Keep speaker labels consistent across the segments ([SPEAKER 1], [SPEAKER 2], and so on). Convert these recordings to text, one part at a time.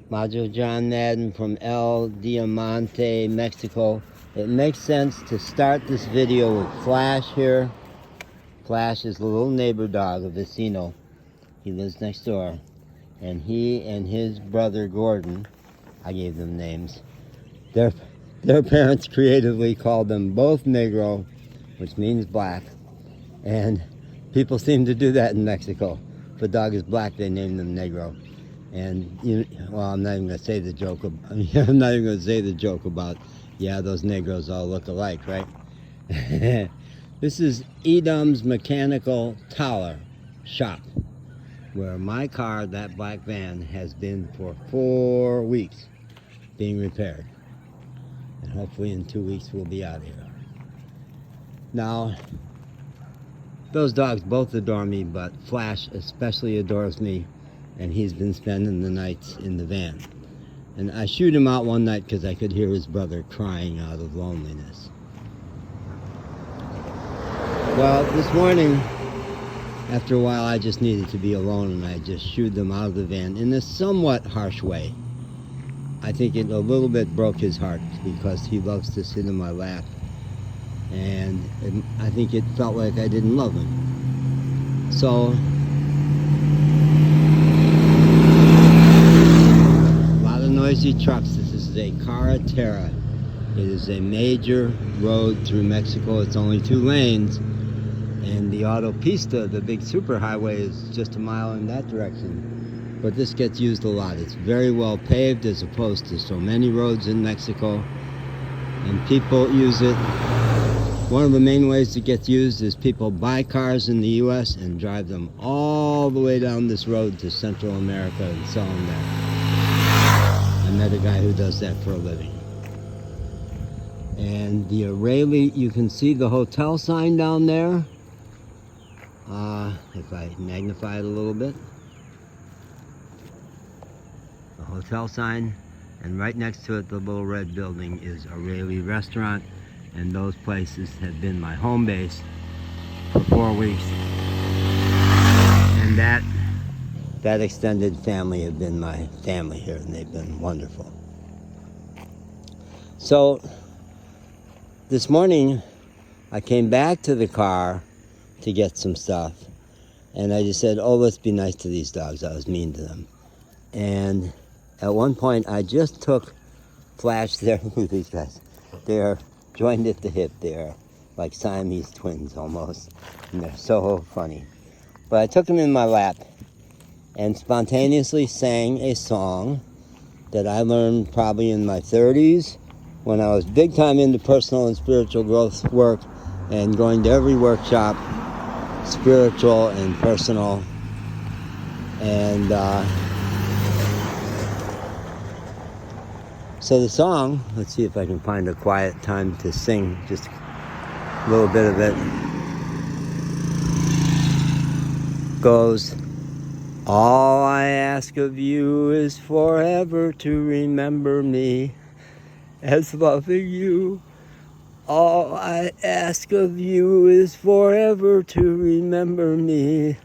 [SPEAKER 1] Majo John Madden from El Diamante, Mexico. It makes sense to start this video with Flash here. Flash is the little neighbor dog, a vecino. He lives next door. And he and his brother Gordon, I gave them names, their parents creatively called them both Negro, which means black. And people seem to do that in Mexico. If a dog is black, they name them Negro. And well, I'm not even gonna say the joke. I'm not even gonna say the joke about, yeah, those Negros all look alike, right? This is Edam's Mechanical Tower Shop, where my car, that black van, has been for 4 weeks being repaired. And hopefully in 2 weeks we'll be out of here. Now, those dogs both adore me, but Flash especially adores me, and he's been spending the nights in the van. And I shooed him out one night because I could hear his brother crying out of loneliness. Well, this morning, after a while, I just needed to be alone, and I just shooed them out of the van in a somewhat harsh way. I think it a little bit broke his heart because he loves to sit in my lap, and I think it felt like I didn't love him. So, a lot of noisy trucks. This is a Carretera. It is a major road through Mexico. It's only 2 lanes. And the Autopista, the big superhighway, is just a mile in that direction. But this gets used a lot. It's very well paved as opposed to so many roads in Mexico. And people use it. One of the main ways it gets used is people buy cars in the U.S. and drive them all the way down this road to Central America and sell them there. I met a guy who does that for a living. And the O'Reilly, you can see the hotel sign down there. If I magnify it a little bit. The hotel sign, and right next to it, the little red building is O'Reilly Restaurant, and those places have been my home base for 4 weeks. And that extended family have been my family here, and they've been wonderful. So, this morning, I came back to the car to get some stuff. And I just said, oh, let's be nice to these dogs. I was mean to them. And at one point, I just took Flash there. Look at these guys. They're joined at the hip. They're like Siamese twins almost. And they're so funny. But I took them in my lap and spontaneously sang a song that I learned probably in my 30s when I was big time into personal and spiritual growth work and going to every workshop, spiritual and personal. And so the song, let's see if I can find a quiet time to sing just a little bit of it, goes, all I ask of you is forever to remember me as loving you. All I ask of you is forever to remember me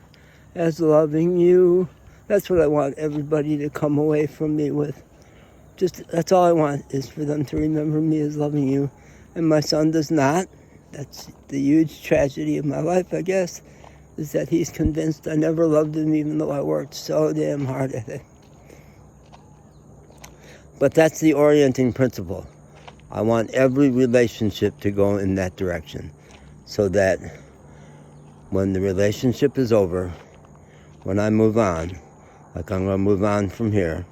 [SPEAKER 1] as loving you. That's what I want everybody to come away from me with. That's all I want, is for them to remember me as loving you. And my son does not. That's the huge tragedy of my life, I guess, is that he's convinced I never loved him even though I worked so damn hard at it. But that's the orienting principle. I want every relationship to go in that direction so that when the relationship is over, when I move on, like I'm going to move on from here,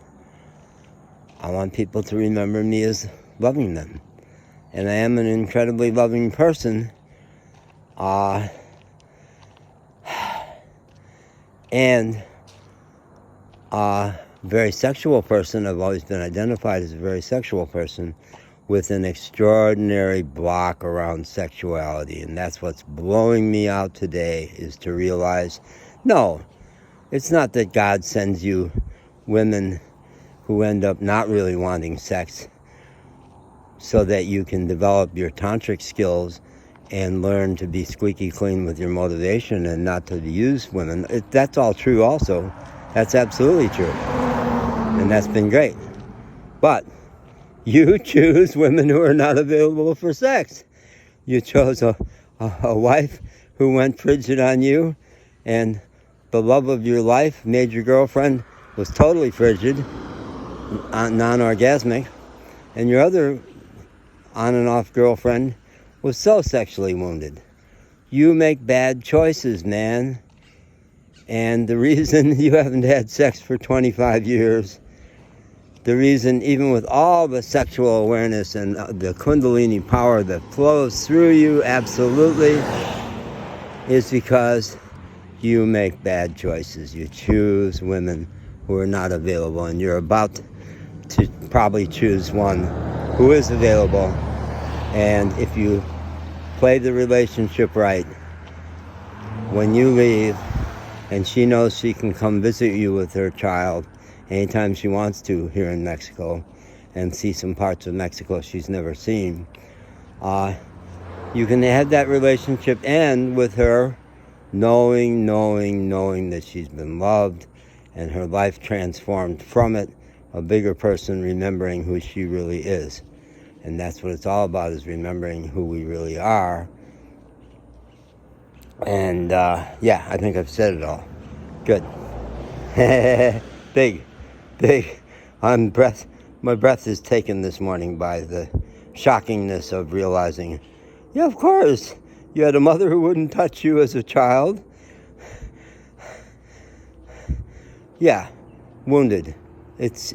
[SPEAKER 1] I want people to remember me as loving them. And I am an incredibly loving person. And a very sexual person. I've always been identified as a very sexual person with an extraordinary block around sexuality. And that's what's blowing me out today, is to realize, no, it's not that God sends you women who end up not really wanting sex so that you can develop your tantric skills and learn to be squeaky clean with your motivation and not to use women. That's all true also. That's absolutely true. And that's been great. But you choose women who are not available for sex. You chose a wife who went frigid on you, and the love of your life, major girlfriend, was totally frigid, non-orgasmic, and your other on and off girlfriend was so sexually wounded. You make bad choices, man. And the reason you haven't had sex for 25 years, the reason, even with all the sexual awareness and the Kundalini power that flows through you, absolutely, is because you make bad choices. You choose women who are not available, and you're about to probably choose one who is available. And if you play the relationship right, when you leave, and she knows she can come visit you with her child anytime she wants to here in Mexico, and see some parts of Mexico she's never seen, you can have that relationship end with her knowing that she's been loved and her life transformed from it, a bigger person remembering who she really is. And that's what it's all about, is remembering who we really are. And yeah, I think I've said it all. Good. Big. My breath is taken this morning by the shockingness of realizing, yeah, of course, you had a mother who wouldn't touch you as a child. Yeah, wounded. It's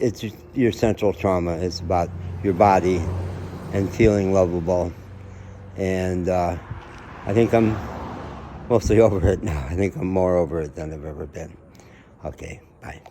[SPEAKER 1] your central trauma. It's about your body and feeling lovable. And I think I'm mostly over it now. I think I'm more over it than I've ever been. Okay, bye.